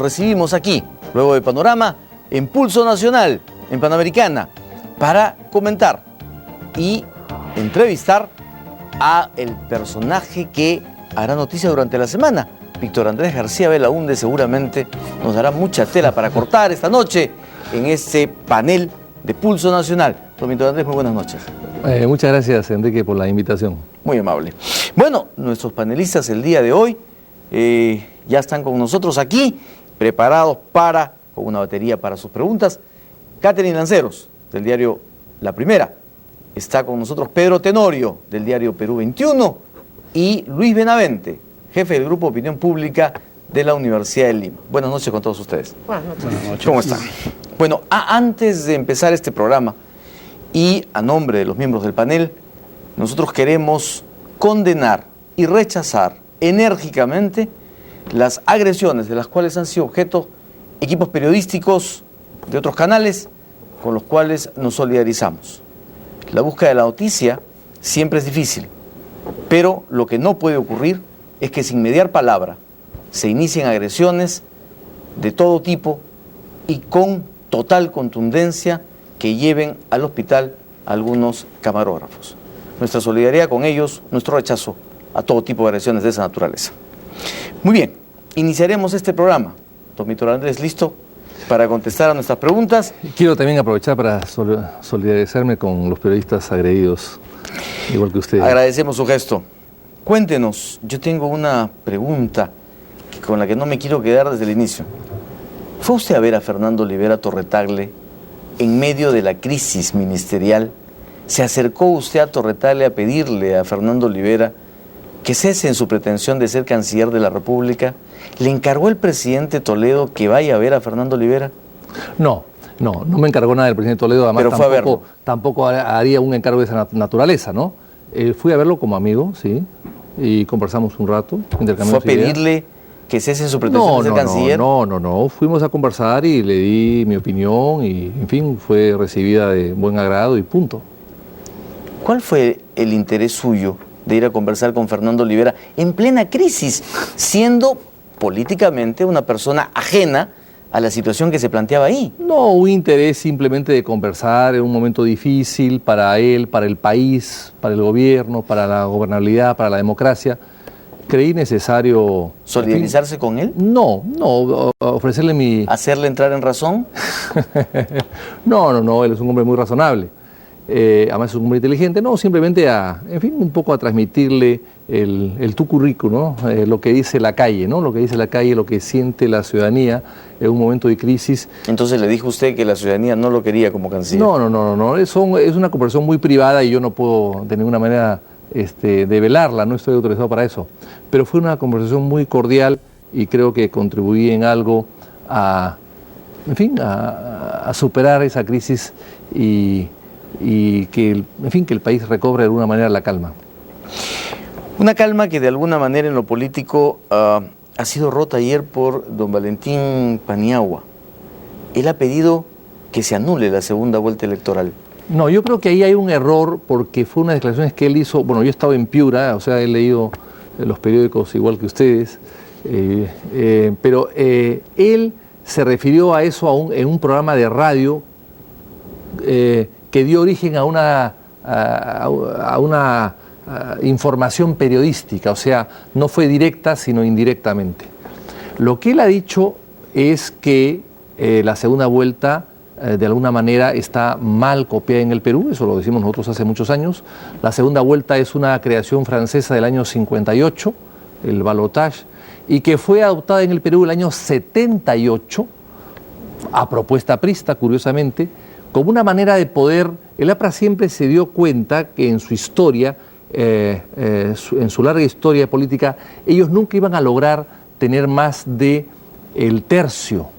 recibimos aquí, luego de Panorama, en Pulso Nacional, en Panamericana, para comentar y entrevistar a el personaje que hará noticia durante la semana. Víctor Andrés García Belaúnde seguramente nos dará mucha tela para cortar esta noche en este panel de Pulso Nacional. Don Víctor Andrés, muy buenas noches. Muchas gracias, Enrique, por la invitación. Muy amable. Bueno, nuestros panelistas el día de hoy ya están con nosotros aquí, preparados con una batería para sus preguntas. Catherine Lanceros, del diario La Primera. Está con nosotros Pedro Tenorio, del diario Perú 21, y Luis Benavente, jefe del Grupo Opinión Pública de la Universidad de Lima. Buenas noches con todos ustedes. Buenas noches. ¿Cómo están? Bueno, antes de empezar este programa, y a nombre de los miembros del panel, nosotros queremos condenar y rechazar enérgicamente las agresiones de las cuales han sido objeto equipos periodísticos de otros canales con los cuales nos solidarizamos. La búsqueda de la noticia siempre es difícil, pero lo que no puede ocurrir es que sin mediar palabra se inicien agresiones de todo tipo y con total contundencia que lleven al hospital a algunos camarógrafos. Nuestra solidaridad con ellos, nuestro rechazo a todo tipo de agresiones de esa naturaleza. Muy bien, iniciaremos este programa. Don Víctor Andrés, ¿listo para contestar a nuestras preguntas? Quiero también aprovechar para solidarizarme con los periodistas agredidos, igual que ustedes. Agradecemos su gesto. Cuéntenos, yo tengo una pregunta con la que no me quiero quedar desde el inicio. ¿Fue usted a ver a Fernando Olivera Torretagle en medio de la crisis ministerial? ¿Se acercó usted a Torretagle a pedirle a Fernando Olivera que cese en su pretensión de ser canciller de la República? ¿Le encargó el presidente Toledo que vaya a ver a Fernando Olivera? No me encargó nada del presidente Toledo, además pero fue a verlo. Tampoco haría un encargo de esa naturaleza, ¿no? Fui a verlo como amigo, sí, y conversamos un rato, intercambiamos ¿Fue a pedirle ideas. Que cese en su pretensión de ser canciller? No, fuimos a conversar y le di mi opinión y, en fin, fue recibida de buen agrado y punto. ¿Cuál fue el interés suyo de ir a conversar con Fernando Olivera en plena crisis, siendo políticamente una persona ajena a la situación que se planteaba ahí? No, un interés simplemente de conversar en un momento difícil para él, para el país, para el gobierno, para la gobernabilidad, para la democracia. Creí necesario... ¿Solidarizarse con él? No, ofrecerle mi... ¿Hacerle entrar en razón? No, él es un hombre muy razonable. Además es un hombre inteligente. No, simplemente un poco a transmitirle el tu currículum, ¿no? Lo que dice la calle, ¿no? Lo que dice la calle, lo que siente la ciudadanía en un momento de crisis. Entonces le dijo usted que la ciudadanía no lo quería como canciller. No. Es una conversación muy privada y yo no puedo de ninguna manera develarla, no estoy autorizado para eso. Pero fue una conversación muy cordial y creo que contribuí en algo a superar esa crisis y que el país recobre de alguna manera la calma. Una calma que de alguna manera en lo político ha sido rota ayer por don Valentín Paniagua. Él ha pedido que se anule la segunda vuelta electoral. No, yo creo que ahí hay un error porque fue unas declaraciones que él hizo. Bueno, yo estaba en Piura, o sea, he leído los periódicos igual que ustedes, pero él se refirió a eso en un programa de radio que dio origen a una información periodística, o sea, no fue directa sino indirectamente. Lo que él ha dicho es que la segunda vuelta de alguna manera está mal copiada en el Perú, eso lo decimos nosotros hace muchos años. La segunda vuelta es una creación francesa del año 58, el balotage, y que fue adoptada en el Perú el año 78, a propuesta aprista, curiosamente, como una manera de poder. El APRA siempre se dio cuenta que en su historia, en su larga historia política, ellos nunca iban a lograr tener más de el tercio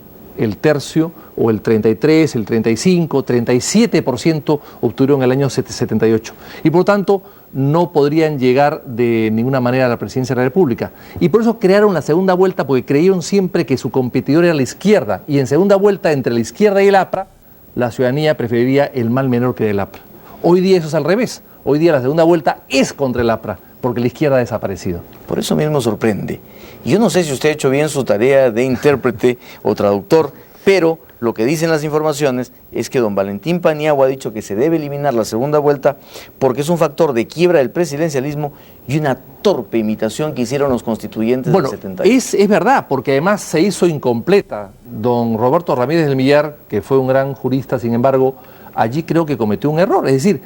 o el 33, el 35, 37% obtuvieron en el año 78. Y por lo tanto no podrían llegar de ninguna manera a la presidencia de la República. Y por eso crearon la segunda vuelta, porque creyeron siempre que su competidor era la izquierda. Y en segunda vuelta, entre la izquierda y el APRA, la ciudadanía preferiría el mal menor que el APRA. Hoy día eso es al revés. Hoy día la segunda vuelta es contra el APRA, porque la izquierda ha desaparecido. Por eso mismo sorprende. Yo no sé si usted ha hecho bien su tarea de intérprete o traductor, pero lo que dicen las informaciones es que don Valentín Paniagua ha dicho que se debe eliminar la segunda vuelta porque es un factor de quiebra del presidencialismo y una torpe imitación que hicieron los constituyentes del 78. Es verdad, porque además se hizo incompleta. Don Roberto Ramírez del Millar, que fue un gran jurista, sin embargo, allí creo que cometió un error. Es decir,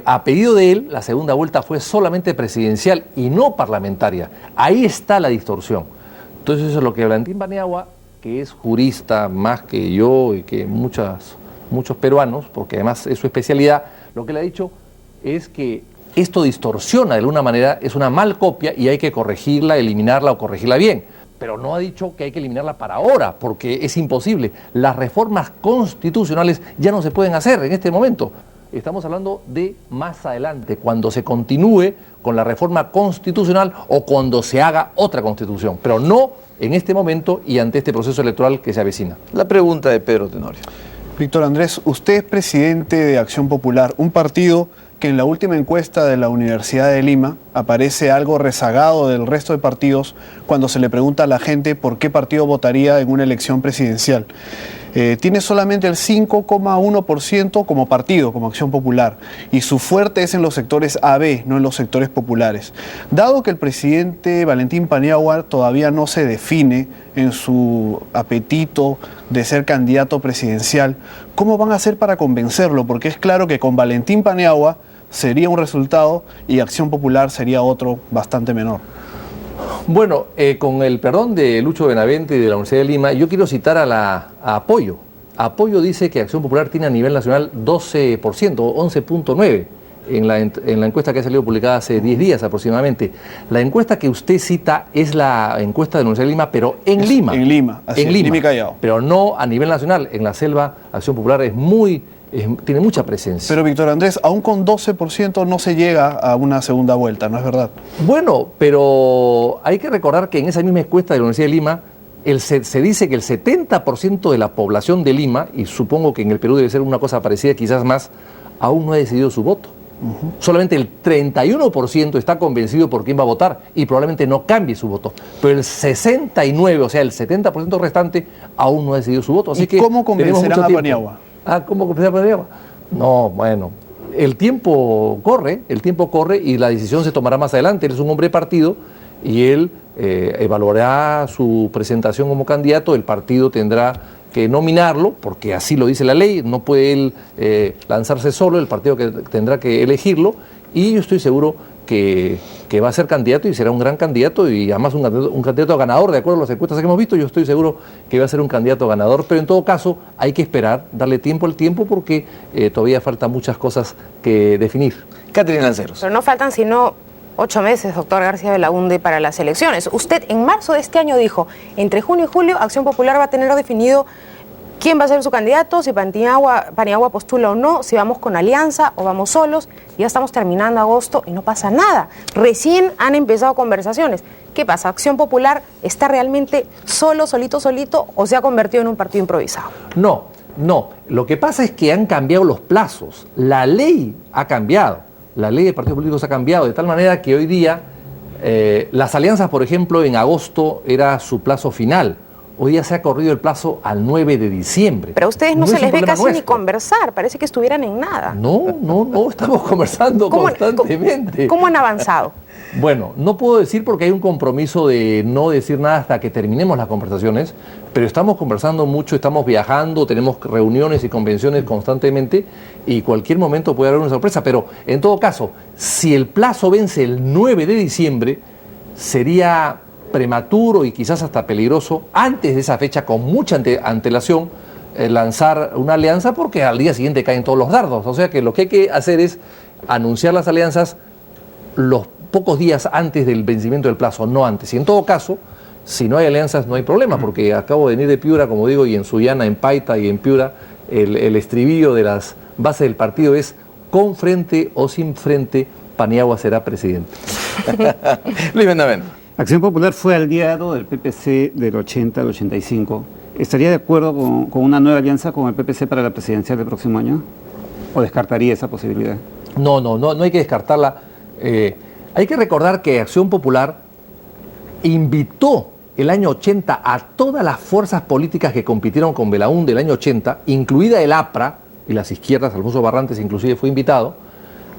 a pedido de él, la segunda vuelta fue solamente presidencial y no parlamentaria. Ahí está la distorsión. Entonces eso es lo que Valentín Paniagua, que es jurista más que yo y que muchos peruanos, porque además es su especialidad, lo que le ha dicho es que esto distorsiona de alguna manera, es una mal copia y hay que corregirla, eliminarla o corregirla bien. Pero no ha dicho que hay que eliminarla para ahora, porque es imposible. Las reformas constitucionales ya no se pueden hacer en este momento. Estamos hablando de más adelante, cuando se continúe con la reforma constitucional o cuando se haga otra constitución, pero no en este momento y ante este proceso electoral que se avecina. La pregunta de Pedro Tenorio. Víctor Andrés, usted es presidente de Acción Popular, un partido que en la última encuesta de la Universidad de Lima aparece algo rezagado del resto de partidos cuando se le pregunta a la gente por qué partido votaría en una elección presidencial. Tiene solamente el 5,1% como partido, como Acción Popular, y su fuerte es en los sectores AB, no en los sectores populares. Dado que el presidente Valentín Paniagua todavía no se define en su apetito de ser candidato presidencial, ¿cómo van a hacer para convencerlo? Porque es claro que con Valentín Paniagua sería un resultado y Acción Popular sería otro bastante menor. Bueno, con el perdón de Lucho Benavente y de la Universidad de Lima, yo quiero citar a Apoyo. Apoyo dice que Acción Popular tiene a nivel nacional 12%, 11.9%, en la encuesta que ha salido publicada hace 10 días aproximadamente. La encuesta que usted cita es la encuesta de la Universidad de Lima, pero en Lima. En Lima, así en es, Lima, Lima y Callao. Pero no a nivel nacional. En la selva, Acción Popular tiene mucha presencia. Pero Víctor Andrés, aún con 12% no se llega a una segunda vuelta, ¿no es verdad? Bueno, pero hay que recordar que en esa misma encuesta de la Universidad de Lima se dice que el 70% de la población de Lima, y supongo que en el Perú debe ser una cosa parecida, quizás más, aún no ha decidido su voto. Solamente el 31% está convencido por quién va a votar y probablemente no cambie su voto. Pero el 69%, o sea, el 70% restante, aún no ha decidido su voto. Así ¿Y que cómo convencerán a Paniagua? ¿Cómo convencerán a Paniagua? No, bueno, el tiempo corre y la decisión se tomará más adelante. Él es un hombre de partido y él evaluará su presentación como candidato. El partido tendrá que nominarlo, porque así lo dice la ley, no puede él lanzarse solo, el partido que tendrá que elegirlo, y yo estoy seguro que va a ser candidato y será un gran candidato y además un candidato ganador, de acuerdo a las encuestas que hemos visto. Yo estoy seguro que va a ser un candidato ganador, pero en todo caso hay que esperar, darle tiempo al tiempo, porque todavía faltan muchas cosas que definir. Catherine Lanceros. Pero no faltan sino 8 meses, doctor García Belaúnde, para las elecciones. Usted en marzo de este año dijo, entre junio y julio Acción Popular va a tener definido quién va a ser su candidato, si Paniagua postula o no, si vamos con alianza o vamos solos. Ya estamos terminando agosto y no pasa nada. Recién han empezado conversaciones. ¿Qué pasa? ¿Acción Popular está realmente solito, o se ha convertido en un partido improvisado? No. Lo que pasa es que han cambiado los plazos. La ley ha cambiado. La ley de partidos políticos ha cambiado de tal manera que hoy día las alianzas, por ejemplo, en agosto era su plazo final. Hoy día se ha corrido el plazo al 9 de diciembre. Pero a ustedes no se les ve casi ni conversar, parece que estuvieran en nada. No, estamos conversando constantemente. ¿Cómo han avanzado? Bueno, no puedo decir porque hay un compromiso de no decir nada hasta que terminemos las conversaciones, pero estamos conversando mucho, estamos viajando, tenemos reuniones y convenciones constantemente y cualquier momento puede haber una sorpresa. Pero en todo caso, si el plazo vence el 9 de diciembre, sería prematuro y quizás hasta peligroso antes de esa fecha, con mucha antelación, lanzar una alianza, porque al día siguiente caen todos los dardos. O sea que lo que hay que hacer es anunciar las alianzas los pocos días antes del vencimiento del plazo, no antes. Y en todo caso, si no hay alianzas no hay problema, porque acabo de venir de Piura, como digo, y en Sullana, en Paita y en Piura, el estribillo de las bases del partido es: con frente o sin frente, Paniagua será presidente. Luis Benavente. Acción Popular fue aliado del PPC del 80 al 85. ¿Estaría de acuerdo con una nueva alianza con el PPC para la presidencial del próximo año? ¿O descartaría esa posibilidad? No hay que descartarla. Hay que recordar que Acción Popular invitó el año 80 a todas las fuerzas políticas que compitieron con Belaúnde el año 80, incluida el APRA y las izquierdas, Alfonso Barrantes inclusive fue invitado,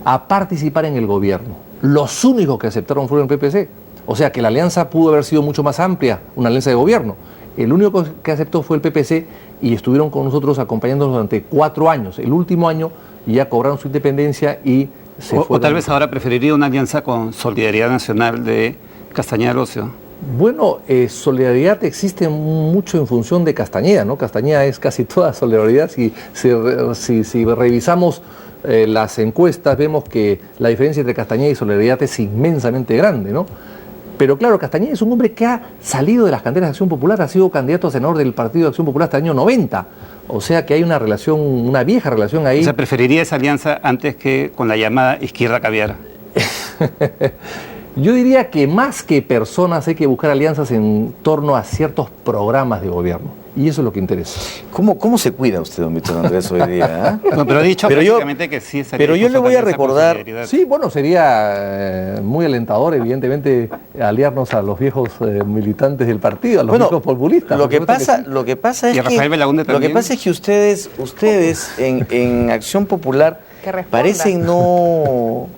a participar en el gobierno. Los únicos que aceptaron fueron el PPC. O sea que la alianza pudo haber sido mucho más amplia, una alianza de gobierno. El único que aceptó fue el PPC y estuvieron con nosotros acompañándonos durante 4 años. El último año ya cobraron su independencia y se fueron. O tal vez ahora preferiría una alianza con Solidaridad Nacional de Castañeda Alosio. Bueno, solidaridad existe mucho en función de Castañeda, ¿no? Castañeda es casi toda solidaridad. Si revisamos las encuestas, vemos que la diferencia entre Castañeda y solidaridad es inmensamente grande, ¿no? Pero claro, Castañeda es un hombre que ha salido de las canteras de Acción Popular, ha sido candidato a senador del Partido de Acción Popular hasta el año 90. O sea que hay una relación, una vieja relación ahí. O sea, preferiría esa alianza antes que con la llamada izquierda caviar. Yo diría que más que personas hay que buscar alianzas en torno a ciertos programas de gobierno. Y eso es lo que interesa. ¿Cómo se cuida usted, don Víctor Andrés, hoy día? No, pero ha dicho prácticamente que sí estaría. Pero yo le voy a recordar. Sí, bueno, sería muy alentador, evidentemente, aliarnos a los viejos militantes del partido, a los viejos populistas. Lo que pasa es y a Rafael Belaúnde también. Lo que pasa es que ustedes en Acción Popular parecen no.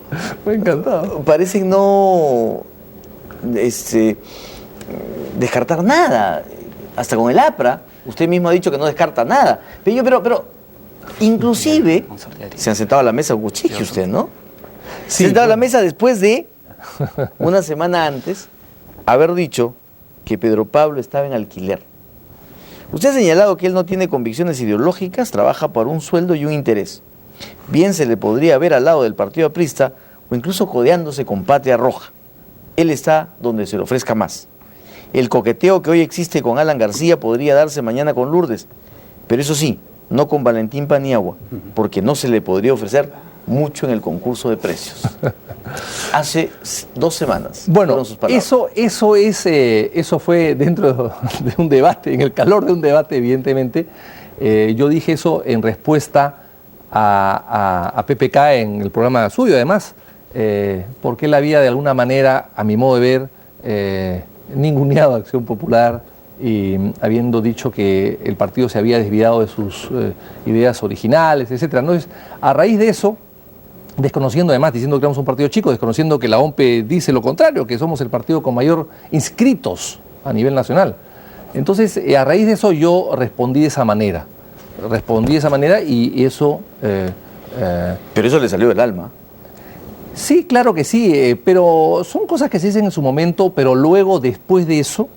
Me ha encantado. Parecen no descartar nada. Hasta con el APRA, usted mismo ha dicho que no descarta nada. Pero inclusive se han sentado a la mesa con Kuczynski usted, ¿no? Se han sentado a la mesa después de, una semana antes, haber dicho que Pedro Pablo estaba en alquiler. Usted ha señalado que él no tiene convicciones ideológicas, trabaja por un sueldo y un interés. Bien se le podría ver al lado del partido aprista o incluso codeándose con Patria Roja. Él está donde se le ofrezca más. El coqueteo que hoy existe con Alan García podría darse mañana con Lourdes, pero eso sí, no con Valentín Paniagua, porque no se le podría ofrecer mucho en el concurso de precios. Hace 2 semanas. Bueno, eso fue dentro de un debate, en el calor de un debate, evidentemente. Yo dije eso en respuesta a PPK en el programa suyo, además, porque él había de alguna manera, a mi modo de ver, ninguneado a Acción Popular y habiendo dicho que el partido se había desviado de sus ideas originales, etc. Entonces, a raíz de eso, desconociendo además, diciendo que éramos un partido chico, desconociendo que la OMPE dice lo contrario, que somos el partido con mayor inscritos a nivel nacional. Entonces, a raíz de eso yo respondí de esa manera. Y eso... pero eso le salió del alma. Sí, claro que sí, pero son cosas que se dicen en su momento, pero luego, después de eso,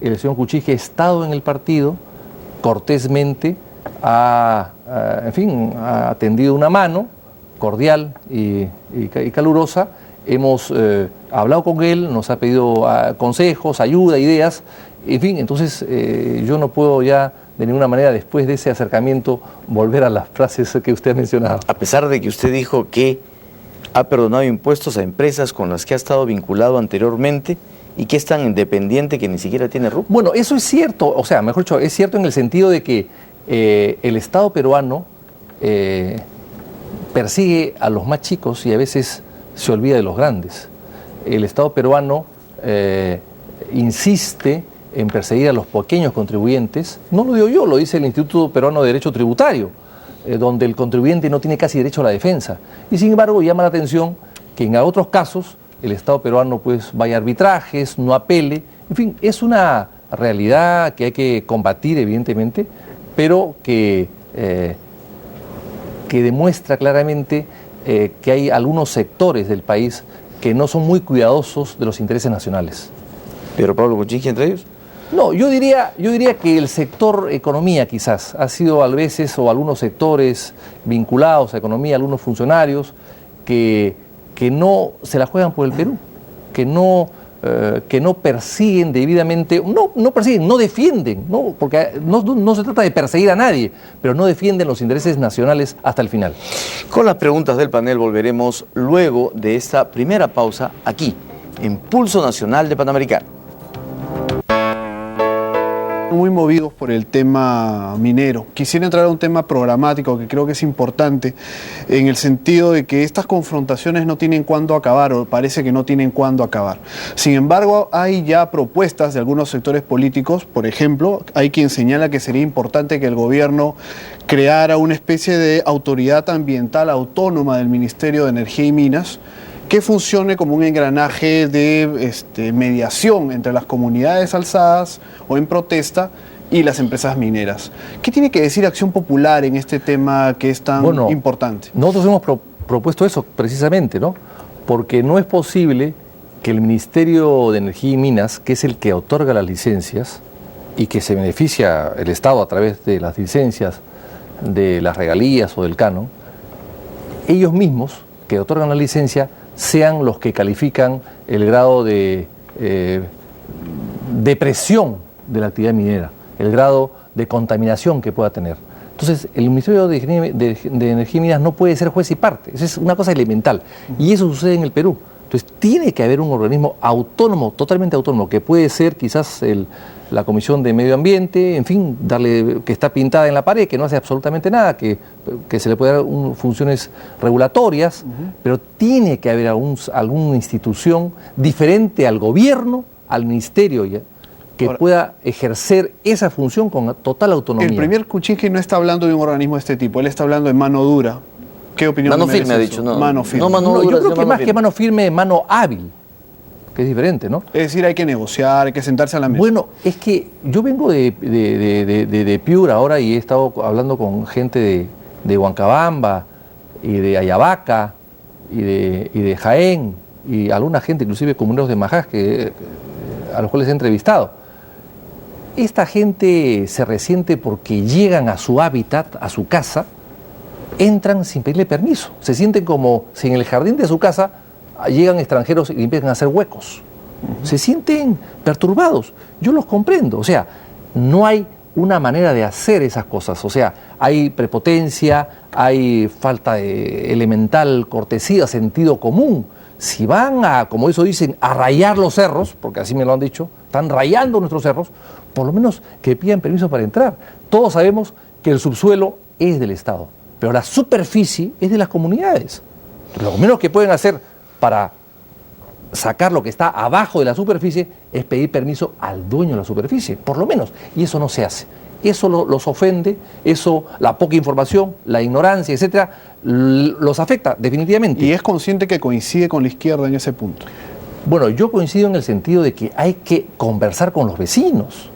el señor Kuczynski ha estado en el partido, cortésmente, ha tendido una mano cordial y calurosa. Hemos hablado con él, nos ha pedido consejos, ayuda, ideas, en fin, entonces yo no puedo ya de ninguna manera, después de ese acercamiento, volver a las frases que usted ha mencionado. A pesar de que usted dijo que ha perdonado impuestos a empresas con las que ha estado vinculado anteriormente y que es tan independiente que ni siquiera tiene RUP. Bueno, eso es cierto, o sea, mejor dicho, es cierto en el sentido de que el Estado peruano persigue a los más chicos y a veces se olvida de los grandes. El Estado peruano insiste en perseguir a los pequeños contribuyentes. No lo digo yo, lo dice el Instituto Peruano de Derecho Tributario, donde el contribuyente no tiene casi derecho a la defensa. Y sin embargo llama la atención que en otros casos el Estado peruano pues vaya a arbitrajes, no apele. En fin, es una realidad que hay que combatir evidentemente, pero que demuestra claramente que hay algunos sectores del país que no son muy cuidadosos de los intereses nacionales. ¿Pedro Pablo Kuczynski entre ellos? No, yo diría que el sector economía quizás ha sido a veces, o algunos sectores vinculados a economía, algunos funcionarios que no se la juegan por el Perú, que no persiguen debidamente, no defienden, ¿no? Porque no se trata de perseguir a nadie, pero no defienden los intereses nacionales hasta el final. Con las preguntas del panel volveremos luego de esta primera pausa aquí, en Pulso Nacional de Panamericano. Muy movidos por el tema minero. Quisiera entrar a un tema programático que creo que es importante en el sentido de que estas confrontaciones no tienen cuándo acabar, o parece que no tienen cuándo acabar. Sin embargo, hay ya propuestas de algunos sectores políticos. Por ejemplo, hay quien señala que sería importante que el gobierno creara una especie de autoridad ambiental autónoma del Ministerio de Energía y Minas, que funcione como un engranaje de mediación entre las comunidades alzadas o en protesta y las empresas mineras. ¿Qué tiene que decir Acción Popular en este tema que es tan importante? Nosotros hemos propuesto eso precisamente, ¿no? Porque no es posible que el Ministerio de Energía y Minas, que es el que otorga las licencias y que se beneficia el Estado a través de las licencias, de las regalías o del canon, ellos mismos que otorgan la licencia sean los que califican el grado de presión de la actividad minera, el grado de contaminación que pueda tener. Entonces, el Ministerio de Energía y Minas no puede ser juez y parte, eso es una cosa elemental, y eso sucede en el Perú. Entonces, tiene que haber un organismo autónomo, totalmente autónomo, que puede ser quizás la Comisión de Medio Ambiente, en fin, que está pintada en la pared, que no hace absolutamente nada, que se le puede dar funciones regulatorias, pero tiene que haber alguna institución diferente al gobierno, al ministerio, que pueda ejercer esa función con total autonomía. El primer Kuczynski no está hablando de un organismo de este tipo, él está hablando de mano dura. ¿Qué opinión mano merece firme, ha eso? dicho, no. Mano firme. No, mano No, dura, yo creo que más firme. que mano firme, mano hábil, que es diferente, ¿no? Es decir, hay que negociar, hay que sentarse a la mesa. Bueno, es que yo vengo de Piura ahora y he estado hablando con gente de Huancabamba y de Ayabaca y de Jaén y alguna gente, inclusive comuneros de Majás, a los cuales he entrevistado. Esta gente se resiente porque llegan a su hábitat, a su casa, entran sin pedirle permiso. Se sienten como si en el jardín de su casa llegan extranjeros y empiezan a hacer huecos. Se sienten perturbados. Yo los comprendo. O sea, no hay una manera de hacer esas cosas. O sea, hay prepotencia, hay falta de elemental cortesía, sentido común. Si van a, como eso dicen, a rayar los cerros, porque así me lo han dicho, están rayando nuestros cerros, por lo menos que pidan permiso para entrar. Todos sabemos que el subsuelo es del Estado, pero la superficie es de las comunidades. Lo menos que pueden hacer para sacar lo que está abajo de la superficie es pedir permiso al dueño de la superficie, por lo menos, y eso no se hace. Eso los ofende, eso, la poca información, la ignorancia, etcétera, los afecta definitivamente. ¿Y es consciente que coincide con la izquierda en ese punto? Bueno, yo coincido en el sentido de que hay que conversar con los vecinos.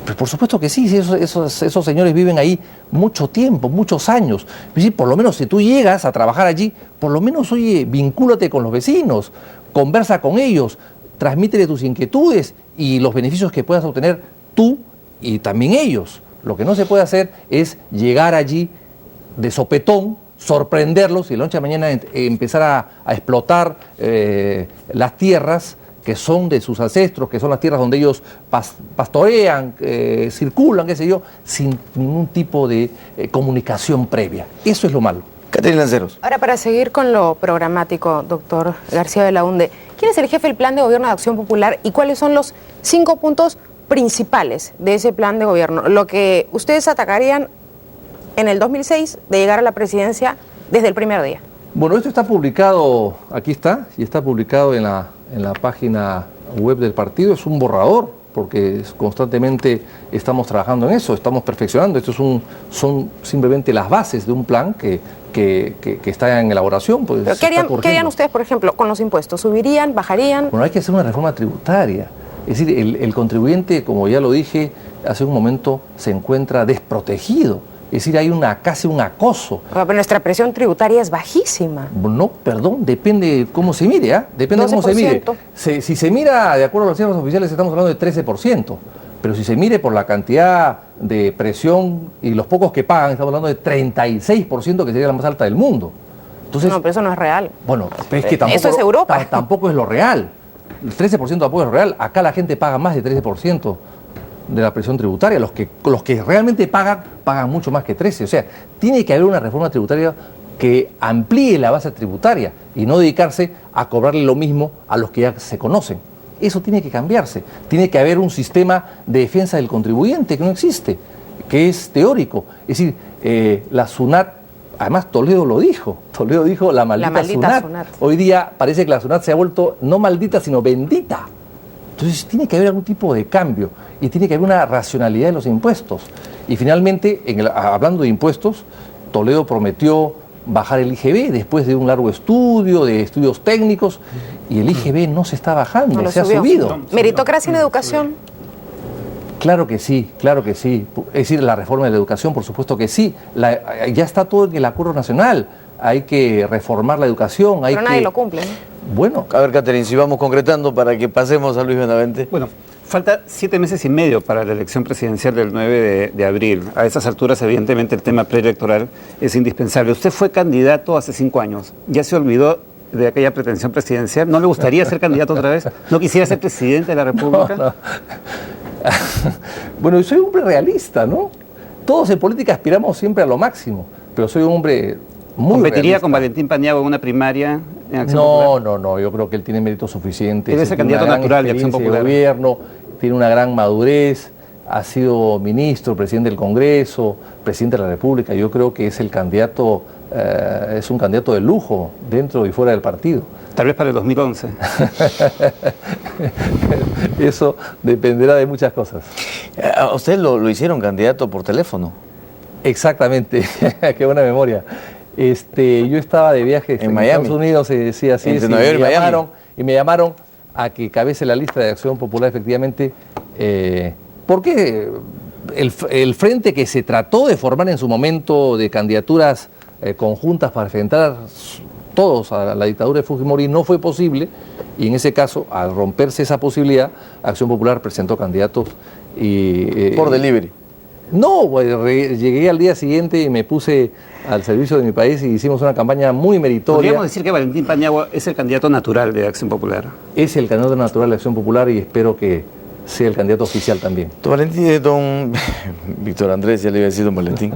Pues por supuesto que sí, esos señores viven ahí mucho tiempo, muchos años. Por lo menos si tú llegas a trabajar allí, por lo menos, oye, vincúlate con los vecinos, conversa con ellos, transmítele tus inquietudes y los beneficios que puedas obtener tú y también ellos. Lo que no se puede hacer es llegar allí de sopetón, sorprenderlos y de la noche a mañana empezar a explotar las tierras que son de sus ancestros, que son las tierras donde ellos pastorean, circulan, qué sé yo, sin ningún tipo de comunicación previa. Eso es lo malo. Caterina Lanceros. Ahora, para seguir con lo programático, doctor García Belaúnde, ¿quién es el jefe del Plan de Gobierno de Acción Popular y cuáles son los 5 puntos principales de ese plan de gobierno? Lo que ustedes atacarían en el 2006 de llegar a la presidencia desde el primer día. Bueno, esto está publicado, aquí está, y está publicado en la página web del partido. Es un borrador, porque constantemente estamos trabajando en eso, estamos perfeccionando. Esto son simplemente las bases de un plan que está en elaboración. Pues, ¿Pero qué harían ustedes, por ejemplo, con los impuestos? ¿Subirían, bajarían? Bueno, hay que hacer una reforma tributaria. Es decir, el contribuyente, como ya lo dije hace un momento, se encuentra desprotegido. Es decir, hay casi un acoso. Pero nuestra presión tributaria es bajísima. No, perdón, depende de cómo se mire, ¿ah? Depende de cómo se mire. Si se mira, de acuerdo a los cifras oficiales, estamos hablando de 13%. Pero si se mire por la cantidad de presión y los pocos que pagan, estamos hablando de 36%, que sería la más alta del mundo. Entonces, no, pero eso no es real. Bueno, es que tampoco, eso es Europa. Tampoco es lo real. El 13% tampoco es lo real. Acá la gente paga más de 13% de la presión tributaria. Los que realmente pagan mucho más que 13%. O sea, tiene que haber una reforma tributaria que amplíe la base tributaria y no dedicarse a cobrarle lo mismo a los que ya se conocen. Eso tiene que cambiarse. Tiene que haber un sistema de defensa del contribuyente que no existe, que es teórico. Es decir, la SUNAT, además Toledo lo dijo, Toledo dijo la maldita SUNAT. Hoy día parece que la SUNAT se ha vuelto no maldita, sino bendita. Entonces tiene que haber algún tipo de cambio y tiene que haber una racionalidad de los impuestos. Y finalmente, hablando de impuestos, Toledo prometió bajar el IGB después de un largo estudio, de estudios técnicos, y el IGB no se está bajando, se ha subido. ¿Meritocracia en educación? Claro que sí, claro que sí. Es decir, la reforma de la educación, por supuesto que sí. Ya está todo en el acuerdo nacional. Hay que reformar la educación. Pero nadie lo cumple, ¿no? Bueno. A ver, Catherine, si vamos concretando para que pasemos a Luis Benavente. Bueno, falta 7 meses y medio para la elección presidencial del 9 de abril. A esas alturas, evidentemente, el tema preelectoral es indispensable. Usted fue candidato hace 5 años. ¿Ya se olvidó de aquella pretensión presidencial? ¿No le gustaría ser candidato otra vez? ¿No quisiera ser presidente de la República? No. Bueno, yo soy un hombre realista, ¿no? Todos en política aspiramos siempre a lo máximo, pero soy un hombre muy ¿Competiría realista. con Valentín Paniagua en una primaria en Acción Popular? No, yo creo que él tiene méritos suficientes. Debe ser candidato natural de Acción Popular. De gobierno, tiene una gran madurez, ha sido ministro, presidente del Congreso, presidente de la República. Yo creo que es el candidato, es un candidato de lujo dentro y fuera del partido. Tal vez para el 2011. Eso dependerá de muchas cosas. A usted lo hicieron candidato por teléfono. Exactamente, qué buena memoria. Yo estaba de viaje en Miami. Estados Unidos, se decía así, Entre Nueva York y Miami. Me llamaron a que cabece la lista de Acción Popular, efectivamente, porque el frente que se trató de formar en su momento de candidaturas conjuntas para enfrentar todos a la dictadura de Fujimori no fue posible, y en ese caso, al romperse esa posibilidad, Acción Popular presentó candidatos y... por delivery. No, llegué al día siguiente y me puse al servicio de mi país y hicimos una campaña muy meritoria. Podríamos decir que Valentín Paniagua es el candidato natural de Acción Popular. Es el candidato natural de Acción Popular y espero que sea el candidato oficial también. Don Víctor Andrés, ya le iba a decir don Valentín.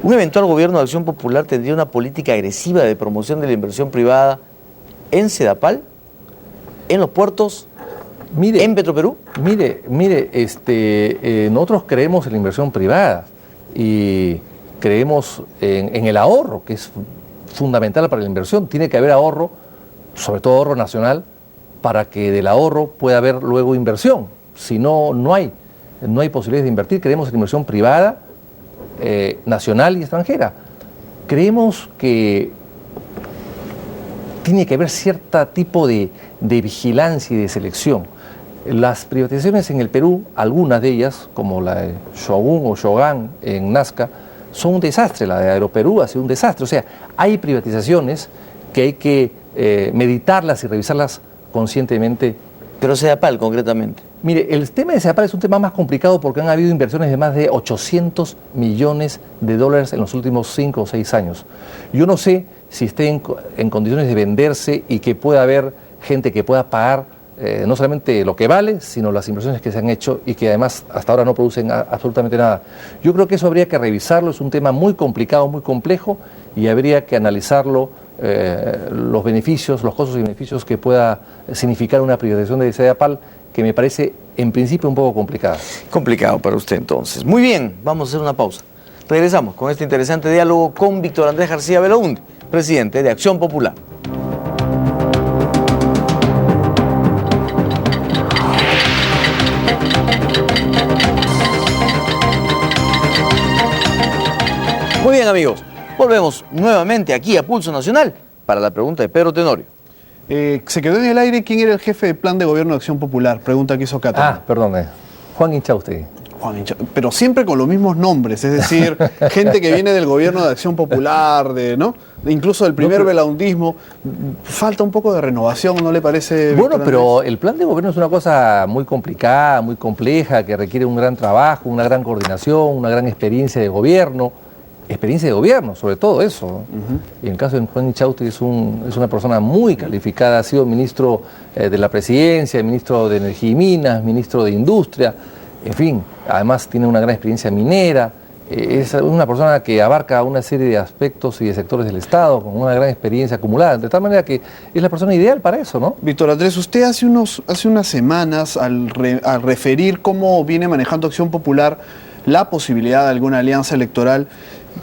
¿Un eventual gobierno de Acción Popular tendría una política agresiva de promoción de la inversión privada en Sedapal, en los puertos, en Petroperú? Mire, nosotros creemos en la inversión privada y creemos en el ahorro, que es fundamental para la inversión. Tiene que haber ahorro, sobre todo ahorro nacional, para que del ahorro pueda haber luego inversión. Si no, no hay posibilidades de invertir. Creemos en la inversión privada, nacional y extranjera. Creemos que tiene que haber cierto tipo de vigilancia y de selección. Las privatizaciones en el Perú, algunas de ellas, como la de Shogun o Shogun en Nazca, son un desastre. La de Aeroperú ha sido un desastre. O sea, hay privatizaciones que hay que meditarlas y revisarlas conscientemente. Pero Sedapal, concretamente. Mire, el tema de Sedapal es un tema más complicado porque han habido inversiones de más de 800 millones de dólares en los últimos 5 o 6 años. Yo no sé si esté en condiciones de venderse y que pueda haber gente que pueda pagar no solamente lo que vale, sino las inversiones que se han hecho y que además hasta ahora no producen absolutamente nada. Yo creo que eso habría que revisarlo, es un tema muy complicado, muy complejo, y habría que analizarlo, los beneficios, los costos y beneficios que pueda significar una privatización de Sedapal, que me parece en principio un poco complicada. Complicado para usted entonces. Muy bien, vamos a hacer una pausa. Regresamos con este interesante diálogo con Víctor Andrés García Belaúnde, presidente de Acción Popular. Muy bien, amigos, volvemos nuevamente aquí a Pulso Nacional para la pregunta de Pedro Tenorio. Se quedó en el aire quién era el jefe de plan de gobierno de Acción Popular, pregunta que hizo Catherine. Perdón, Juan Inchausti. Pero siempre con los mismos nombres, es decir, gente que viene del gobierno de Acción Popular, ¿no? Incluso del primer belaundismo. Falta un poco de renovación, ¿no le parece? Bueno, pero el plan de gobierno es una cosa muy complicada, muy compleja, que requiere un gran trabajo, una gran coordinación, una gran experiencia de gobierno, sobre todo eso, ¿no? Y en el caso de Juan Inchausti es una persona muy calificada, ha sido ministro de la Presidencia, ministro de Energía y Minas, ministro de Industria, en fin, además tiene una gran experiencia minera, es una persona que abarca una serie de aspectos y de sectores del Estado, con una gran experiencia acumulada, de tal manera que es la persona ideal para eso, ¿no? Víctor Andrés, usted hace unas semanas, al referir cómo viene manejando Acción Popular la posibilidad de alguna alianza electoral,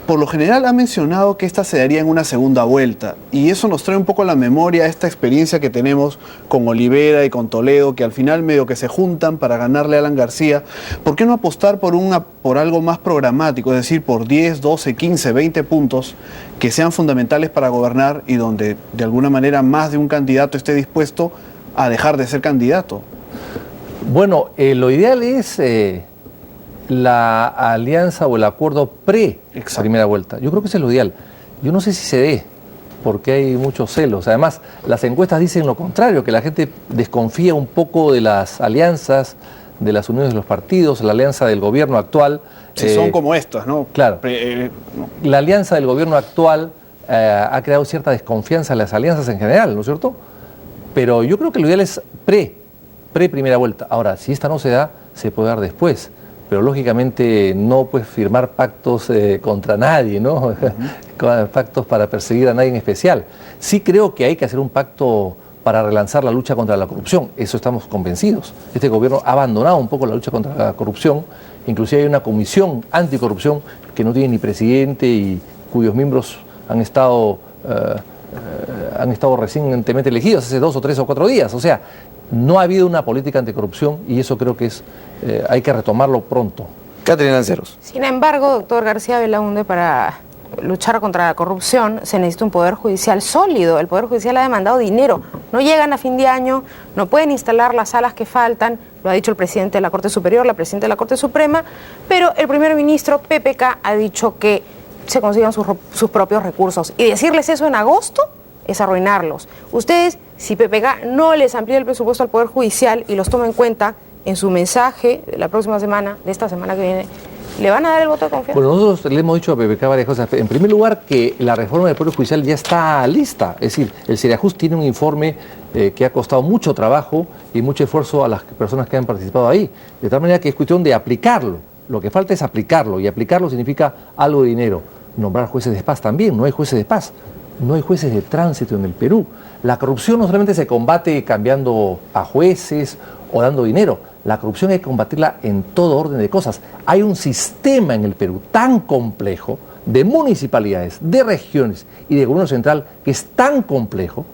por lo general ha mencionado que esta se daría en una segunda vuelta, y eso nos trae un poco a la memoria esta experiencia que tenemos con Olivera y con Toledo, que al final medio que se juntan para ganarle a Alan García. ¿Por qué no apostar por algo más programático, es decir, por 10, 12, 15, 20 puntos que sean fundamentales para gobernar y donde de alguna manera más de un candidato esté dispuesto a dejar de ser candidato? Bueno, lo ideal es la alianza o el acuerdo pre-primera vuelta. Yo creo que ese es lo ideal. Yo no sé si se dé, porque hay muchos celos. Además, las encuestas dicen lo contrario, que la gente desconfía un poco de las alianzas, de las uniones de los partidos, la alianza del gobierno actual. Si son como estas, ¿no? Claro. No. La alianza del gobierno actual ha creado cierta desconfianza en las alianzas en general, ¿no es cierto? Pero yo creo que lo ideal es pre-primera vuelta. Ahora, si esta no se da, se puede dar después. Pero lógicamente no puedes firmar pactos contra nadie, ¿no? Pactos para perseguir a nadie en especial. Sí creo que hay que hacer un pacto para relanzar la lucha contra la corrupción, eso estamos convencidos. Este gobierno ha abandonado un poco la lucha contra la corrupción, inclusive hay una comisión anticorrupción que no tiene ni presidente y cuyos miembros han estado recientemente elegidos hace 2 o 3 o 4 días. O sea, no ha habido una política anticorrupción y eso creo que hay que retomarlo pronto. Catherine Lanceros. Sin embargo, doctor García Belaúnde, para luchar contra la corrupción se necesita un poder judicial sólido. El poder judicial ha demandado dinero. No llegan a fin de año, no pueden instalar las salas que faltan, lo ha dicho el presidente de la Corte Superior, la presidenta de la Corte Suprema, pero el primer ministro PPK ha dicho que se consigan sus propios recursos. Y decirles eso en agosto es arruinarlos. Ustedes, si PPK no les amplía el presupuesto al Poder Judicial y los toma en cuenta en su mensaje de la próxima semana, de esta semana que viene, ¿le van a dar el voto de confianza? Bueno, nosotros le hemos dicho a PPK varias cosas. En primer lugar, que la reforma del Poder Judicial ya está lista. Es decir, el Seriajust tiene un informe que ha costado mucho trabajo y mucho esfuerzo a las personas que han participado ahí. De tal manera que es cuestión de aplicarlo. Lo que falta es aplicarlo, y aplicarlo significa algo de dinero. Nombrar jueces de paz también. No hay jueces de paz, no hay jueces de tránsito en el Perú. La corrupción no solamente se combate cambiando a jueces o dando dinero. La corrupción hay que combatirla en todo orden de cosas. Hay un sistema en el Perú tan complejo de municipalidades, de regiones y de gobierno central que es tan complejo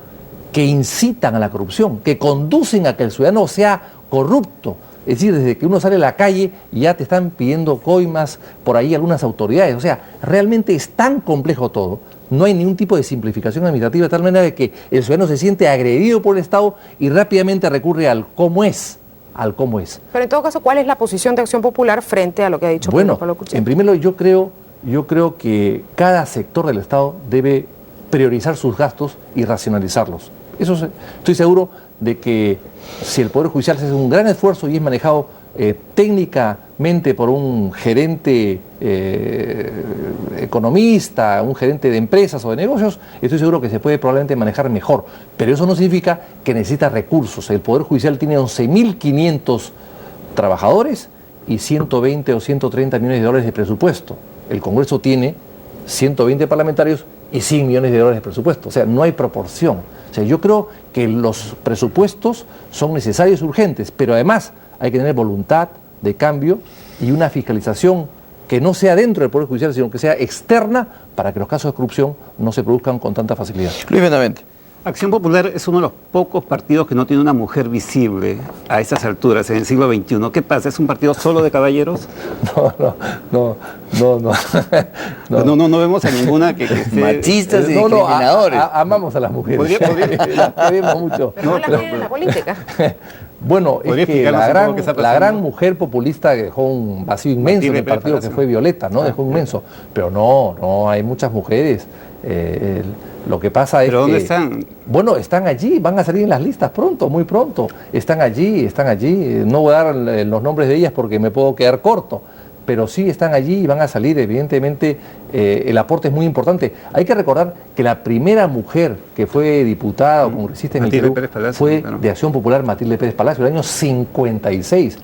que incitan a la corrupción, que conducen a que el ciudadano sea corrupto. Es decir, desde que uno sale a la calle ya te están pidiendo coimas por ahí algunas autoridades. O sea, realmente es tan complejo todo. No hay ningún tipo de simplificación administrativa de tal manera de que el ciudadano se siente agredido por el Estado y rápidamente recurre al cómo es. Pero en todo caso, ¿cuál es la posición de Acción Popular frente a lo que ha dicho Bueno, Pablo Kuczynski? en primer lugar, yo creo que cada sector del Estado debe priorizar sus gastos y racionalizarlos. Estoy seguro de que si el Poder Judicial hace un gran esfuerzo y es manejado técnicamente por un gerente economista, un gerente de empresas o de negocios, estoy seguro que se puede probablemente manejar mejor. Pero eso no significa que necesita recursos. El Poder Judicial tiene 11.500 trabajadores y 120 o 130 millones de dólares de presupuesto. El Congreso tiene 120 parlamentarios y 100 millones de dólares de presupuesto. O sea, no hay proporción. O sea, yo creo que los presupuestos son necesarios y urgentes, pero además hay que tener voluntad de cambio y una fiscalización que no sea dentro del Poder Judicial, sino que sea externa para que los casos de corrupción no se produzcan con tanta facilidad. Luis Benavente. Acción Popular es uno de los pocos partidos que no tiene una mujer visible a estas alturas, en el siglo XXI. ¿Qué pasa? ¿Es un partido solo de caballeros? No. No vemos a ninguna que esté... Machistas y discriminadores. Amamos a las mujeres. Las queremos mucho. No las tienen en la política. Bueno, es que la gran mujer populista que dejó un vacío inmenso en el partido, que fue Violeta, ¿no? Dejó inmenso. Pero no, hay muchas mujeres. Lo que pasa es ¿Pero dónde que, están? Bueno, están allí, van a salir en las listas pronto, muy pronto. Están allí. No voy a dar los nombres de ellas porque me puedo quedar corto, pero sí están allí y van a salir. Evidentemente, el aporte es muy importante. Hay que recordar que la primera mujer que fue diputada o congresista en el Perú fue de Acción Popular, Matilde Pérez Palacio, en el año 56.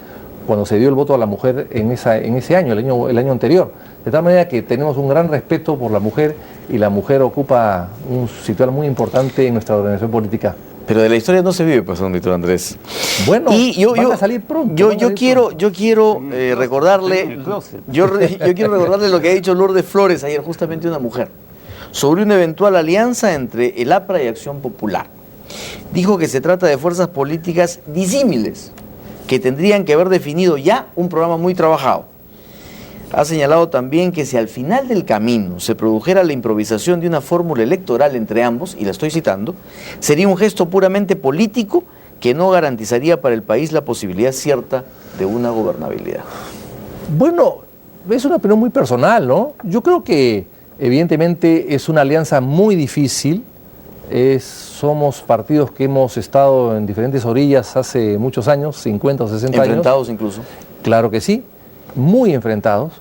cuando se dio el voto a la mujer en ese año, el año anterior. De tal manera que tenemos un gran respeto por la mujer y la mujer ocupa un sitio muy importante en nuestra organización política. Pero de la historia no se vive, pues, don Víctor Andrés. Bueno, y van a salir pronto. Yo quiero recordarle, yo quiero recordarle lo que ha dicho Lourdes Flores ayer, justamente una mujer, sobre una eventual alianza entre el APRA y Acción Popular. Dijo que se trata de fuerzas políticas disímiles, que tendrían que haber definido ya un programa muy trabajado. Ha señalado también que si al final del camino se produjera la improvisación de una fórmula electoral entre ambos, y la estoy citando, sería un gesto puramente político que no garantizaría para el país la posibilidad cierta de una gobernabilidad. Bueno, es una opinión muy personal, ¿no? Yo creo que evidentemente es una alianza muy difícil. Somos partidos que hemos estado en diferentes orillas hace muchos años, 50 o 60 años. Enfrentados incluso. Claro que sí, muy enfrentados,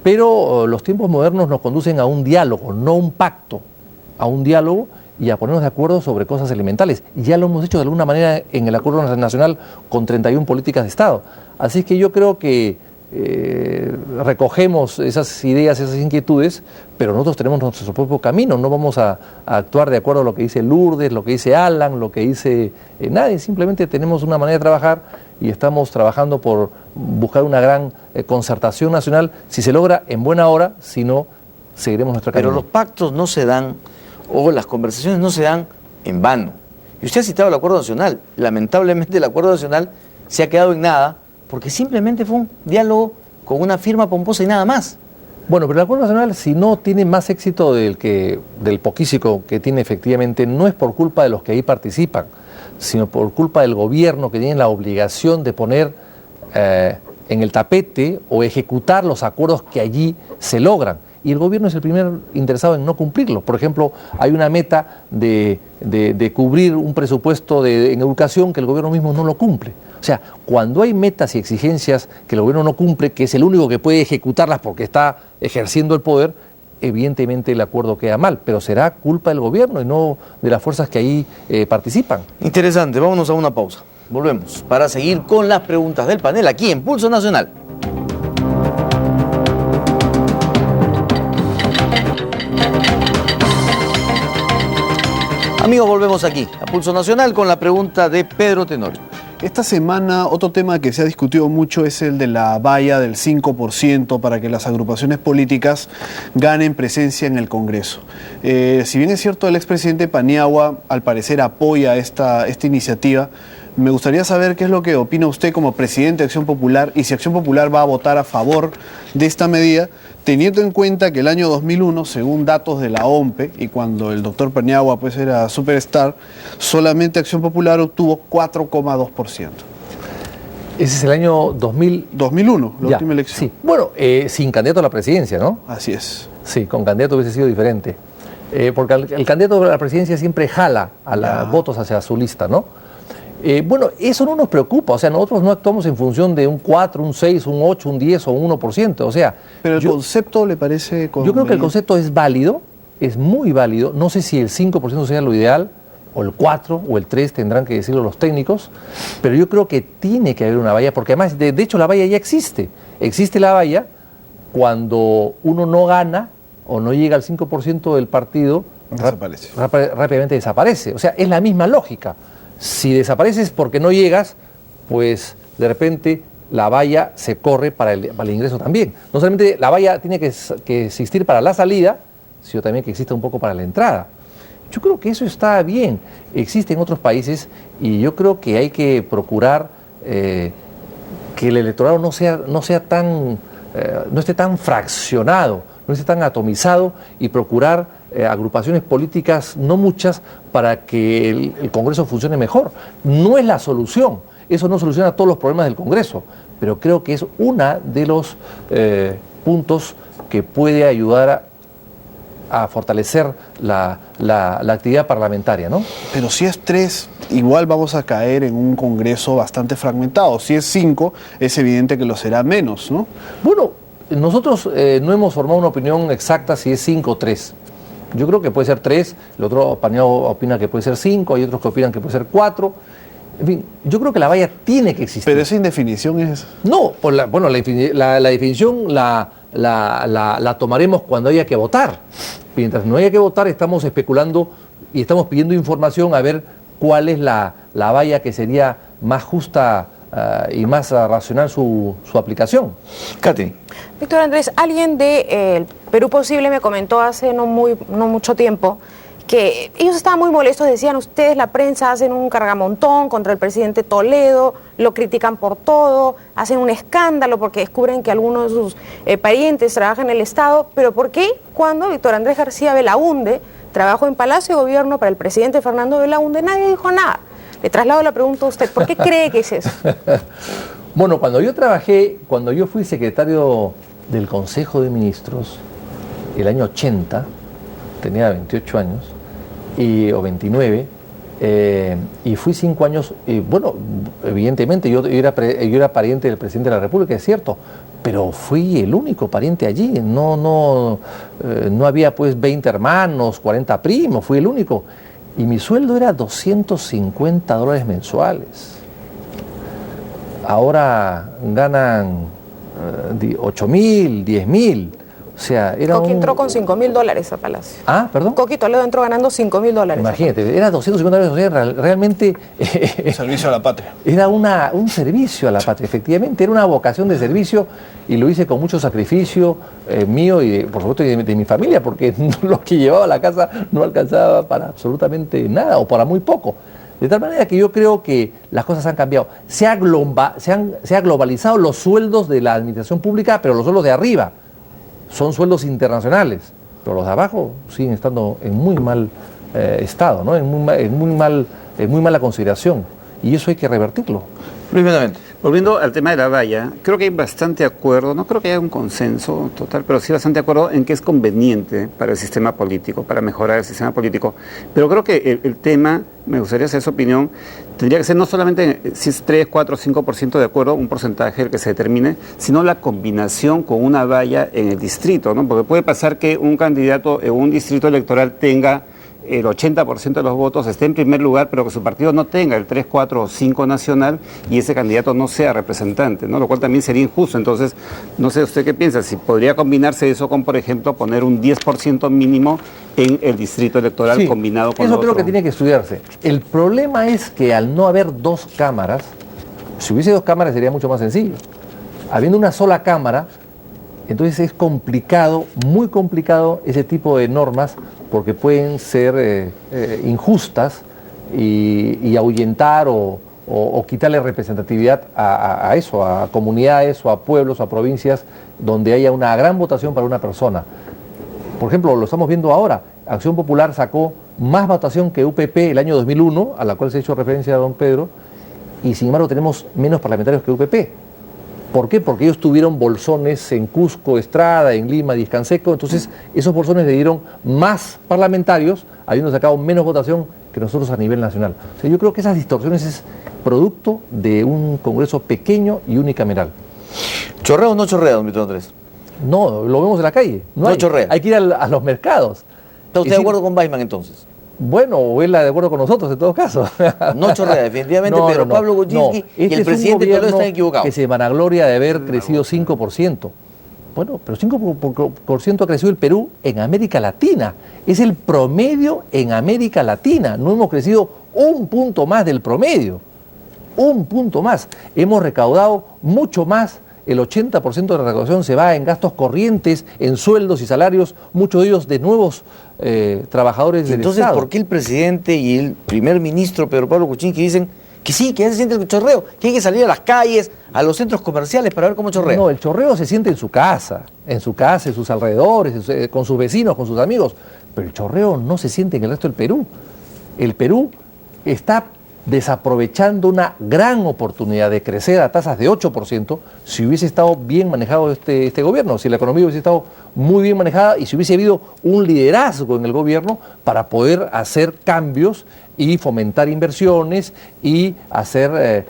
pero los tiempos modernos nos conducen a un diálogo, no un pacto, a un diálogo y a ponernos de acuerdo sobre cosas elementales. Ya lo hemos hecho de alguna manera en el Acuerdo Nacional con 31 políticas de Estado. Así que yo creo que recogemos esas ideas, esas inquietudes, pero nosotros tenemos nuestro propio camino, no vamos a actuar de acuerdo a lo que dice Lourdes, lo que dice Alan, lo que dice nadie, simplemente tenemos una manera de trabajar y estamos trabajando por buscar una gran concertación nacional, si se logra en buena hora, si no, seguiremos nuestro camino. Pero los pactos no se dan, o las conversaciones no se dan en vano. Y usted ha citado el Acuerdo Nacional, lamentablemente el Acuerdo Nacional se ha quedado en nada, porque simplemente fue un diálogo con una firma pomposa y nada más. Bueno, pero el Acuerdo Nacional, si no tiene más éxito del poquísimo que tiene efectivamente, no es por culpa de los que ahí participan, sino por culpa del gobierno que tiene la obligación de poner en el tapete o ejecutar los acuerdos que allí se logran. Y el gobierno es el primer interesado en no cumplirlo. Por ejemplo, hay una meta de cubrir un presupuesto en educación que el gobierno mismo no lo cumple. O sea, cuando hay metas y exigencias que el gobierno no cumple, que es el único que puede ejecutarlas porque está ejerciendo el poder, evidentemente el acuerdo queda mal, pero será culpa del gobierno y no de las fuerzas que ahí participan. Interesante, vámonos a una pausa. Volvemos para seguir con las preguntas del panel aquí en Pulso Nacional. Amigos, volvemos aquí a Pulso Nacional con la pregunta de Pedro Tenorio. Esta semana otro tema que se ha discutido mucho es el de la valla del 5% para que las agrupaciones políticas ganen presencia en el Congreso. Si bien es cierto, el expresidente Paniagua al parecer apoya esta iniciativa, me gustaría saber qué es lo que opina usted como presidente de Acción Popular y si Acción Popular va a votar a favor de esta medida, teniendo en cuenta que el año 2001, según datos de la OMPE, y cuando el doctor Paniagua pues era superstar, solamente Acción Popular obtuvo 4,2%. Ese es el año 2001, la última elección. Sí. Bueno, sin candidato a la presidencia, ¿no? Así es. Sí, con candidato hubiese sido diferente. Porque el candidato a la presidencia siempre jala a los votos hacia su lista, ¿no? Bueno, eso no nos preocupa, o sea, nosotros no actuamos en función de un 4, un 6, un 8, un 10 o un 1%, o sea... Pero el concepto le parece... Yo creo que el concepto es válido, es muy válido, no sé si el 5% sea lo ideal, o el 4 o el 3 tendrán que decirlo los técnicos, pero yo creo que tiene que haber una valla, porque además, de hecho, la valla ya existe. Existe la valla cuando uno no gana o no llega al 5% del partido, desaparece. Rápidamente desaparece, o sea, es la misma lógica. Si desapareces porque no llegas, pues de repente la valla se corre para el ingreso también. No solamente la valla tiene que existir para la salida, sino también que exista un poco para la entrada. Yo creo que eso está bien, existe en otros países y yo creo que hay que procurar que el electorado no esté tan fraccionado, no esté tan atomizado y procurar agrupaciones políticas, no muchas, para que el Congreso funcione mejor. No es la solución, eso no soluciona todos los problemas del Congreso, pero creo que es uno de los puntos que puede ayudar a fortalecer la actividad parlamentaria, ¿no? Pero si es 3, igual vamos a caer en un Congreso bastante fragmentado. Si es 5, es evidente que lo será menos, ¿no? Bueno, nosotros no hemos formado una opinión exacta si es 5 o 3. Yo creo que puede ser 3, el otro Paniagua opina que puede ser 5, hay otros que opinan que puede ser 4. En fin, yo creo que la valla tiene que existir. Pero esa indefinición es... No, pues la definición la tomaremos cuando haya que votar. Mientras no haya que votar, estamos especulando y estamos pidiendo información a ver cuál es la valla que sería más justa y más racional su aplicación. Katy. Víctor Andrés, alguien de Perú Posible me comentó hace no mucho tiempo que ellos estaban muy molestos, decían ustedes, la prensa, hacen un cargamontón contra el presidente Toledo, lo critican por todo, hacen un escándalo porque descubren que algunos de sus parientes trabajan en el Estado, pero ¿por qué cuando Víctor Andrés García Belaúnde trabajó en Palacio de Gobierno para el presidente Fernando Belaúnde nadie dijo nada? Le traslado la pregunta a usted, ¿por qué cree que es eso? Bueno, cuando yo fui secretario del Consejo de Ministros, el año 80, tenía 28 años, o 29, y fui 5 años, bueno, evidentemente yo era pariente del presidente de la República, es cierto, pero fui el único pariente allí, no había pues 20 hermanos, 40 primos, fui el único, y mi sueldo era $250 mensuales. Ahora ganan 8.000, 10.000. O sea, era Coqui entró con $5.000 a Palacio. Ah, perdón. Coqui Toledo entró ganando $5.000. Imagínate, era $250, o sea, realmente Servicio a la patria. era un servicio a la patria, efectivamente, era una vocación de servicio y lo hice con mucho sacrificio mío y por supuesto de mi familia, porque lo que llevaba a la casa no alcanzaba para absolutamente nada o para muy poco. De tal manera que yo creo que las cosas han cambiado. Se ha globalizado los sueldos de la administración pública, pero los sueldos de arriba son sueldos internacionales, pero los de abajo siguen estando en muy mal estado, ¿no? en muy mala consideración, y eso hay que revertirlo. Luis Benavente. Volviendo al tema de la valla, creo que hay bastante acuerdo, no creo que haya un consenso total, pero sí bastante acuerdo en que es conveniente para el sistema político, para mejorar el sistema político. Pero creo que el tema, me gustaría saber su opinión, tendría que ser no solamente si es 3, 4, 5% de acuerdo, un porcentaje el que se determine, sino la combinación con una valla en el distrito, ¿no? Porque puede pasar que un candidato en un distrito electoral tenga el 80% de los votos, esté en primer lugar, pero que su partido no tenga el 3, 4 o 5 nacional y ese candidato no sea representante, ¿no? Lo cual también sería injusto. Entonces, no sé usted qué piensa, si podría combinarse eso con, por ejemplo, poner un 10% mínimo en el distrito electoral Sí, combinado con eso lo creo otro. que tiene que estudiarse. El problema es que al no haber dos cámaras, si hubiese dos cámaras sería mucho más sencillo. Habiendo una sola cámara, entonces es complicado, muy complicado ese tipo de normas, porque pueden ser injustas y ahuyentar o quitarle representatividad a eso, a comunidades o a pueblos o a provincias donde haya una gran votación para una persona. Por ejemplo, lo estamos viendo ahora, Acción Popular sacó más votación que UPP el año 2001, a la cual se ha hecho referencia a don Pedro, y sin embargo tenemos menos parlamentarios que UPP. ¿Por qué? Porque ellos tuvieron bolsones en Cusco, Estrada, en Lima, Discanseco, entonces esos bolsones le dieron más parlamentarios, habiendo sacado menos votación que nosotros a nivel nacional. O sea, yo creo que esas distorsiones es producto de un Congreso pequeño y unicameral. ¿Chorrea o no chorrea, don Víctor Andrés? No, lo vemos en la calle. No chorrea. Hay que ir a los mercados. ¿Está usted de acuerdo con Weisman entonces? Bueno, o él de acuerdo con nosotros en todo caso. No chorrea, definitivamente, pero Pablo Kuczynski y el presidente Toledo están equivocados. Que se vanagloria de haber crecido 5%. Bueno, pero 5% ha crecido el Perú en América Latina. Es el promedio en América Latina. No hemos crecido un punto más del promedio. Un punto más. Hemos recaudado mucho más. El 80% de la recaudación se va en gastos corrientes, en sueldos y salarios, muchos de ellos de nuevos trabajadores del Entonces, Estado. ¿por qué el presidente y el primer ministro Pedro Pablo Kuczynski dicen que sí, que ya se siente el chorreo, que hay que salir a las calles, a los centros comerciales para ver cómo chorrea? No, el chorreo se siente en su casa, en sus alrededores, con sus vecinos, con sus amigos, pero el chorreo no se siente en el resto del Perú. El Perú está desaprovechando una gran oportunidad de crecer a tasas de 8% si hubiese estado bien manejado este gobierno, si la economía hubiese estado muy bien manejada y si hubiese habido un liderazgo en el gobierno para poder hacer cambios y fomentar inversiones y hacer,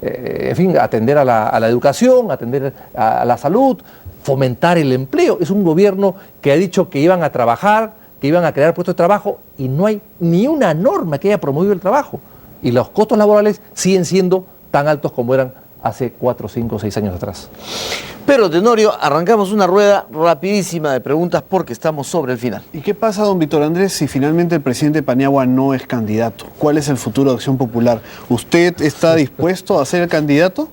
en fin, atender a la educación, atender a la salud, fomentar el empleo. Es un gobierno que ha dicho que iban a trabajar, que iban a crear puestos de trabajo y no hay ni una norma que haya promovido el trabajo. y los costos laborales siguen siendo tan altos como eran hace 4, 5, 6 años atrás. Pero, Tenorio, arrancamos una rueda rapidísima de preguntas porque estamos sobre el final. ¿Y qué pasa, don Víctor Andrés, si finalmente el presidente Paniagua no es candidato? ¿Cuál es el futuro de Acción Popular? ¿Usted está dispuesto a ser el candidato?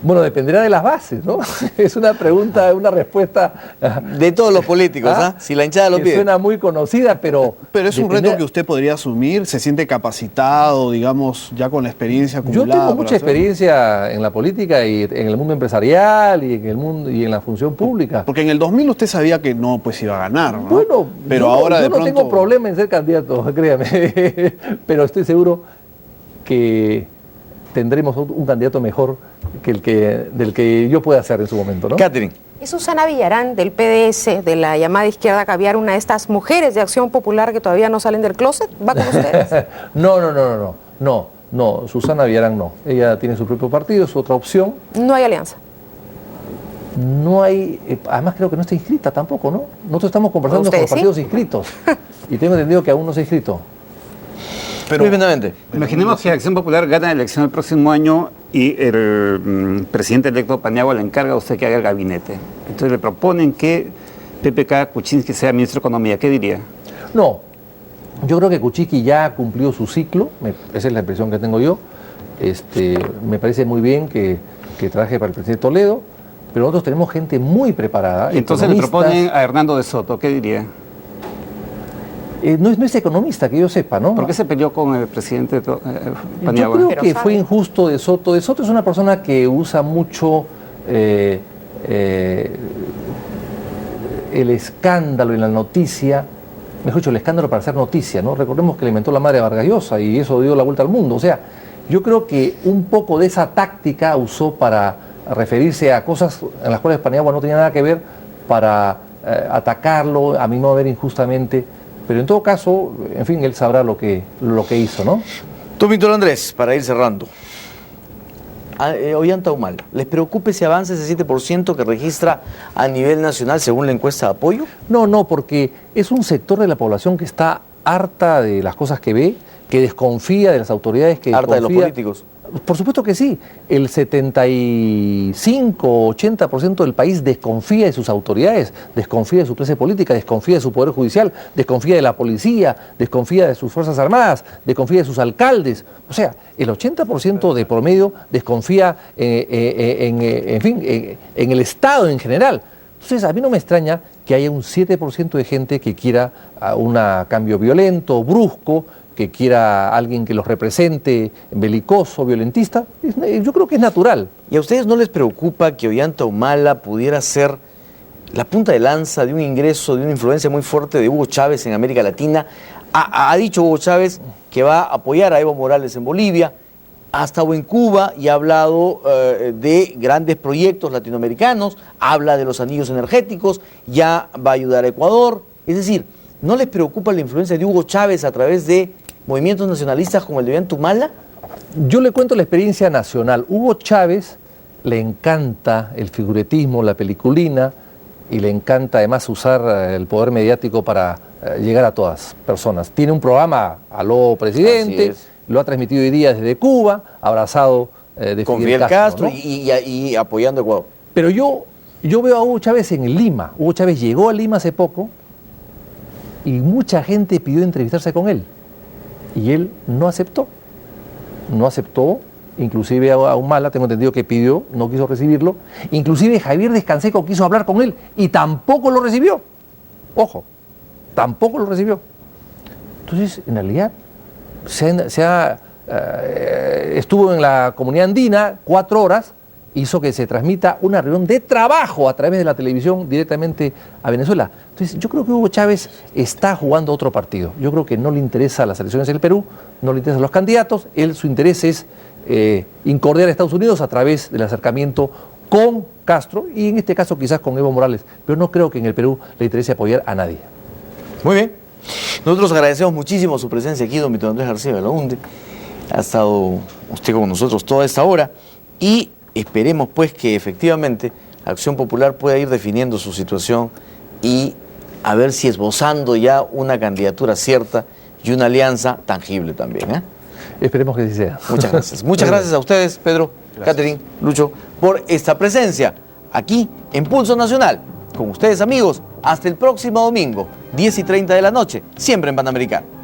Bueno, dependerá de las bases, ¿no? Es una pregunta, una respuesta... De todos los políticos, ¿ah? Si la hinchada lo que pide. suena muy conocida, pero... Pero es un reto que usted podría asumir, se siente capacitado, digamos, ya con la experiencia acumulada. Yo tengo para mucha hacerlo. experiencia en la política y en el mundo empresarial y en el mundo y en la función pública. Porque en el 2000 usted sabía que no, pues iba a ganar, ¿no? Bueno, pero yo, ahora yo de no pronto... tengo problema en ser candidato, créame, pero estoy seguro que tendremos un candidato mejor que del que yo pueda ser en su momento, ¿no? Catherine. ¿Es Susana Villarán del PDS, de la llamada izquierda caviar, una de estas mujeres de Acción Popular que todavía no salen del closet? ¿Va con ustedes? No, Susana Villarán no. Ella tiene su propio partido, es otra opción. No hay alianza. No hay, además creo que no está inscrita tampoco, ¿no? Nosotros estamos conversando con los ¿Ustedes sí? partidos inscritos y tengo entendido que aún no se ha inscrito. Pero, Perfectamente. Imaginemos que Acción Popular gana la elección el próximo año y el presidente electo Paniagua le encarga a usted que haga el gabinete. Entonces le proponen que PPK Kuczynski sea ministro de Economía. ¿Qué diría? No, yo creo que Kuczynski ya cumplió su ciclo, esa es la impresión que tengo yo. Me parece muy bien que trabaje para el presidente Toledo, pero nosotros tenemos gente muy preparada. Y entonces le economistas. proponen a Hernando de Soto. ¿Qué diría? No es economista, que yo sepa, ¿no? ¿Por qué se peleó con el presidente Yo Paniagua? creo Pero que sabe. fue injusto de Soto. De Soto es una persona que usa mucho el escándalo en la noticia, mejor dicho, el escándalo para hacer noticia, ¿no? Recordemos que le inventó la madre a Vargas Llosa y eso dio la vuelta al mundo. O sea, yo creo que un poco de esa táctica usó para referirse a cosas en las cuales Paniagua no tenía nada que ver, para atacarlo, a mi modo de ver, injustamente. Pero en todo caso, en fin, él sabrá lo que hizo, ¿no? Don Víctor Andrés, para ir cerrando. Ollanta Humala, ¿les preocupa ese avance, ese 7% que registra a nivel nacional según la encuesta de apoyo? No, porque es un sector de la población que está harta de las cosas que ve, que desconfía de las autoridades, que ¿Harta de los desconfía- políticos? Por supuesto que sí. El 75-80% del país desconfía de sus autoridades, desconfía de su clase política, desconfía de su poder judicial, desconfía de la policía, desconfía de sus fuerzas armadas, desconfía de sus alcaldes. O sea, el 80% de promedio desconfía en el Estado en general. Entonces, a mí no me extraña que haya un 7% de gente que quiera un cambio violento, brusco, que quiera alguien que los represente, belicoso, violentista. Yo creo que es natural. ¿Y a ustedes no les preocupa que Ollanta Humala pudiera ser la punta de lanza de un ingreso, de una influencia muy fuerte de Hugo Chávez en América Latina? Ha dicho Hugo Chávez que va a apoyar a Evo Morales en Bolivia, ha estado en Cuba y ha hablado de grandes proyectos latinoamericanos, habla de los anillos energéticos, ya va a ayudar a Ecuador. Es decir, ¿no les preocupa la influencia de Hugo Chávez a través de movimientos nacionalistas como el de Ollanta Humala? Yo le cuento la experiencia nacional. Hugo Chávez le encanta el figuretismo, la peliculina, y le encanta además usar el poder mediático para llegar a todas personas. Tiene un programa Aló Presidente, Así es. lo ha transmitido hoy día desde Cuba, abrazado de Con Fidel Castro, ¿no? y apoyando a Ecuador. Pero yo veo a Hugo Chávez en Lima. Hugo Chávez llegó a Lima hace poco y mucha gente pidió entrevistarse con él. Y él no aceptó. No aceptó, inclusive a Humala, tengo entendido que pidió, no quiso recibirlo. Inclusive Javier Descanseco quiso hablar con él y tampoco lo recibió. Ojo, tampoco lo recibió. Entonces, en realidad, estuvo en la comunidad andina 4 horas, hizo que se transmita una reunión de trabajo a través de la televisión directamente a Venezuela. Entonces, yo creo que Hugo Chávez está jugando otro partido. Yo creo que no le interesan las elecciones del Perú, no le interesan los candidatos. Su interés es incordiar a Estados Unidos a través del acercamiento con Castro y en este caso quizás con Evo Morales. Pero no creo que en el Perú le interese apoyar a nadie. Muy bien. Nosotros agradecemos muchísimo su presencia aquí, don Víctor Andrés García Belaúnde. Ha estado usted con nosotros toda esta hora y esperemos pues que efectivamente Acción Popular pueda ir definiendo su situación y a ver si esbozando ya una candidatura cierta y una alianza tangible también. Esperemos que así sea. Muchas gracias. Muchas gracias a ustedes, Pedro, Catherine, Lucho, por esta presencia aquí en Pulso Nacional. Con ustedes, amigos, hasta el próximo domingo, 10:30 de la noche, siempre en Panamericano.